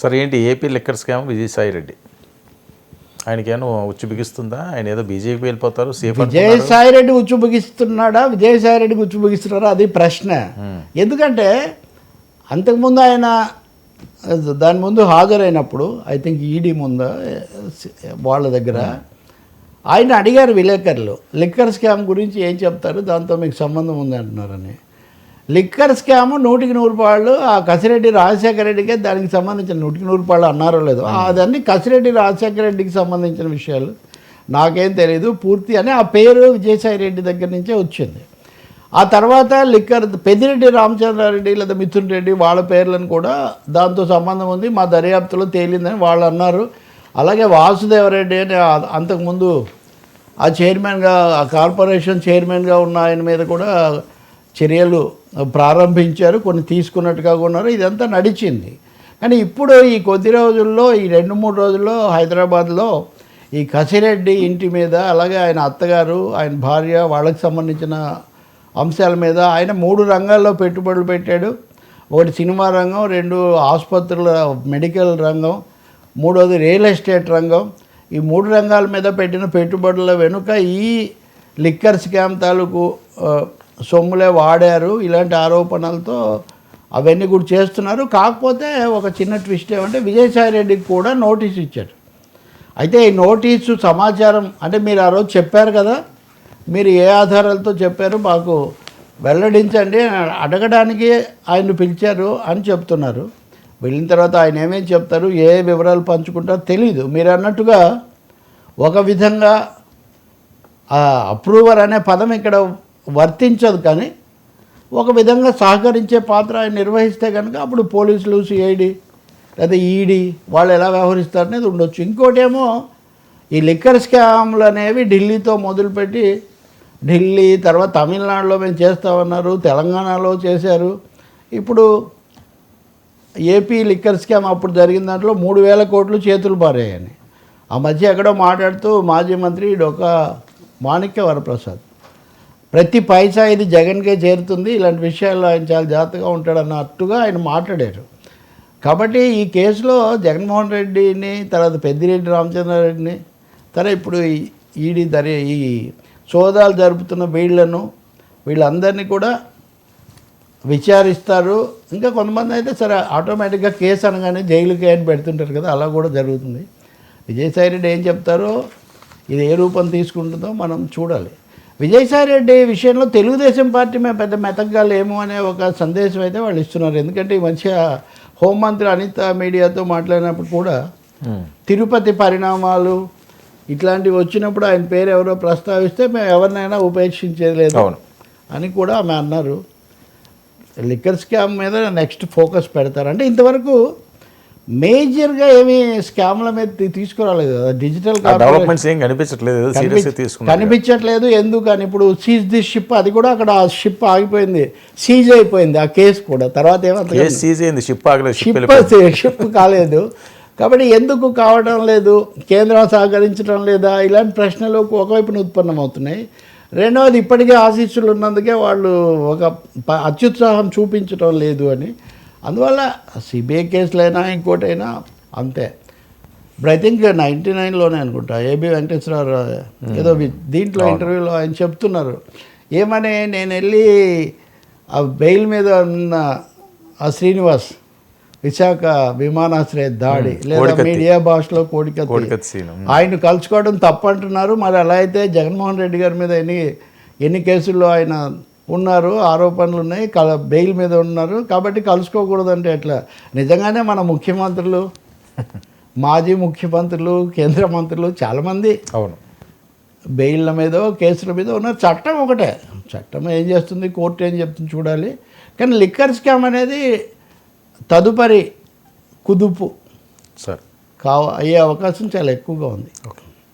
సరే ఏంటి AP liquor scam Vijayasai Reddy ఆయనకేమో ఉచ్చు బిగిస్తుందా? ఆయన ఏదో బీజేపీ వెళ్ళిపోతారు సేఫ్. విజయసాయి రెడ్డి ఉచ్చు బిగిస్తున్నాడా, విజయసాయి రెడ్డికి ఉచ్చు బిగిస్తున్నారా, అది ప్రశ్న. ఎందుకంటే అంతకుముందు ఆయన దాని ముందు హాజరైనప్పుడు ఐ థింక్ ఈడీ ముందు వాళ్ళ దగ్గర ఆయన అడిగారు విలేకరులు లిక్కర్ స్కామ్ గురించి ఏం చెప్తారు, దాంతో మీకు సంబంధం ఉంది అంటున్నారని. లిక్కర్ స్కామ్ 100% ఆ కసిరెడ్డి రాజశేఖర రెడ్డికే దానికి సంబంధించిన 100% అన్నారో లేదో, అదన్నీ కసిరెడ్డి రాజశేఖర రెడ్డికి సంబంధించిన విషయాలు, నాకేం తెలియదు పూర్తి అని. ఆ పేరు విజయసాయి రెడ్డి దగ్గర నుంచే వచ్చింది. ఆ తర్వాత లిక్కర్ పెద్దిరెడ్డి రామచంద్రారెడ్డి లేదా మిథున్ రెడ్డి వాళ్ళ పేర్లను కూడా దాంతో సంబంధం ఉంది, మా దర్యాప్తులో తేలిందని వాళ్ళు అన్నారు. అలాగే వాసుదేవరెడ్డి అని అంతకుముందు ఆ చైర్మన్గా, ఆ కార్పొరేషన్ చైర్మన్గా ఉన్న ఆయన మీద కూడా చర్యలు ప్రారంభించారు, కొన్ని తీసుకున్నట్టుగా ఉన్నారు. ఇదంతా నడిచింది. కానీ ఇప్పుడు ఈ కొద్ది రోజుల్లో, ఈ 2-3 రోజుల్లో హైదరాబాద్లో ఈ కసిరెడ్డి ఇంటి మీద, అలాగే ఆయన అత్తగారు, ఆయన భార్య, వాళ్ళకి సంబంధించిన అంశాల మీద ఆయన 3 రంగాల్లో పెట్టుబడులు పెట్టాడు. ఒకటి సినిమా రంగం, 2 ఆసుపత్రుల మెడికల్ రంగం, 3వది రియల్ ఎస్టేట్ రంగం. ఈ 3 రంగాల మీద పెట్టిన పెట్టుబడుల వెనుక ఈ లిక్కర్ స్కామ్ తాలూకు సొమ్ములే వాడారు, ఇలాంటి ఆరోపణలతో అవన్నీ కూడా చేస్తున్నారు. కాకపోతే ఒక చిన్న ట్విస్ట్ ఏమంటే విజయసాయి రెడ్డికి కూడా నోటీస్ ఇచ్చారు. అయితే ఈ నోటీసు సమాచారం అంటే మీరు ఆ రోజు చెప్పారు కదా, మీరు ఏ ఆధారాలతో చెప్పారు మాకు వెల్లడించండి అడగడానికి ఆయన పిలిచారు అని చెప్తున్నారు. వెళ్ళిన తర్వాత ఆయన ఏమేమి చెప్తారు, ఏ వివరాలు పంచుకుంటారో తెలీదు. మీరు అన్నట్టుగా ఒక విధంగా అప్రూవర్ అనే పదం ఇక్కడ వర్తించదు, కానీ ఒక విధంగా సహకరించే పాత్ర ఆయన నిర్వహిస్తే కనుక అప్పుడు పోలీసులు, సిఐడి లేదా ఈడీ వాళ్ళు ఎలా వ్యవహరిస్తారనేది ఉండొచ్చు. ఇంకోటేమో ఈ లిక్కర్ స్కామ్లు అనేవి ఢిల్లీతో మొదలుపెట్టి, ఢిల్లీ తర్వాత తమిళనాడులో మేము చేస్తామన్నారు, తెలంగాణలో చేశారు. ఇప్పుడు ఏపీ లిక్కర్ స్కామ్ అప్పుడు జరిగిన దాంట్లో 3,000 కోట్లు చేతులు పారాయని ఆ మధ్య ఎక్కడో మాట్లాడుతూ మాజీ మంత్రి డొక్కా మాణిక్య వరప్రసాద్ ప్రతి పైసా ఇది జగన్కే చేరుతుంది, ఇలాంటి విషయాల్లో ఆయన చాలా జాగ్రత్తగా ఉంటాడన్నట్టుగా ఆయన మాట్లాడారు. కాబట్టి ఈ కేసులో జగన్మోహన్ రెడ్డిని, తర్వాత పెద్దిరెడ్డి రామచంద్రారెడ్డిని, తర్వాత ఇప్పుడు ఈడీ ఈ సోదాలు జరుపుతున్న వీళ్ళందరినీ కూడా విచారిస్తారు. ఇంకా కొంతమంది అయితే సరే ఆటోమేటిక్గా కేసు అనగానే జైలుకి అని పెడుతుంటారు కదా, అలా కూడా జరుగుతుంది. విజయసాయి రెడ్డి ఏం చెప్తారో, ఇది ఏ రూపం తీసుకుంటుందో మనం చూడాలి. విజయసాయి రెడ్డి విషయంలో తెలుగుదేశం పార్టీ మేము పెద్ద మెతగ్గా లేము అనే ఒక సందేశం అయితే వాళ్ళు ఇస్తున్నారు. ఎందుకంటే ఈ మంచిగా హోంమంత్రి అనిత మీడియాతో మాట్లాడినప్పుడు కూడా తిరుపతి పరిణామాలు ఇట్లాంటివి వచ్చినప్పుడు ఆయన పేరు ఎవరో ప్రస్తావిస్తే మేము ఎవరినైనా ఉపేక్షించేది లేదు అని కూడా ఆమె అన్నారు. లిక్కర్ స్కామ్ మీద నెక్స్ట్ ఫోకస్ పెడతారు. అంటే ఇంతవరకు మేజర్గా ఏమీ స్కామ్ల మీద తీసుకురాలేదు కదా, డిజిటల్ డెవలప్మెంట్స్ ఏం కనిపించట్లేదు. ఎందుకని ఇప్పుడు సీజ్ ది షిప్, అది కూడా అక్కడ ఆ షిప్ ఆగిపోయింది, సీజ్ అయిపోయింది ఆ కేసు కూడా. తర్వాత ఏమంటే షిప్ కాలేదు. కాబట్టి ఎందుకు కావడం లేదు, కేంద్రం సహకరించడం లేదా, ఇలాంటి ప్రశ్నలు ఒకవైపున ఉత్పన్నమవుతున్నాయి. రెండవది ఇప్పటికే ఆశీస్సులు ఉన్నందుకే వాళ్ళు ఒక అత్యుత్సాహం చూపించడం లేదు అని. అందువల్ల సిబిఐ కేసులైనా ఇంకోటైనా అంతే. ఇప్పుడు ఐ థింక్ 99లోనే అనుకుంటా ఏబి వెంకటేశ్వరరావు ఏదో దీంట్లో ఇంటర్వ్యూలో ఆయన చెప్తున్నారు ఏమని, నేను వెళ్ళి ఆ బెయిల్ మీద ఉన్న ఆ శ్రీనివాస్ విశాఖ విమానాశ్రయ దాడి లేదా మీడియా భాషలో కోడికత్తి ఆయన కలుసుకోవడం తప్పంటున్నారు. మరి అలా అయితే జగన్మోహన్ రెడ్డి గారి మీద ఎన్ని కేసుల్లో ఆయన ఉన్నారు, ఆరోపణలు ఉన్నాయి, బెయిల్ మీద ఉన్నారు, కాబట్టి కలుసుకోకూడదంటే ఎట్లా? నిజంగానే మన ముఖ్యమంత్రులు, మాజీ ముఖ్యమంత్రులు, కేంద్ర మంత్రులు చాలామంది బెయిల్ల మీదో కేసుల మీద ఉన్నారు. చట్టం ఒకటే, చట్టం ఏం చేస్తుంది, కోర్టు ఏం చెప్తుంది చూడాలి. కానీ లిక్కర్ స్కామ్ అనేది తదుపరి కుదుపు అయ్యే అవకాశం చాలా ఎక్కువగా ఉంది.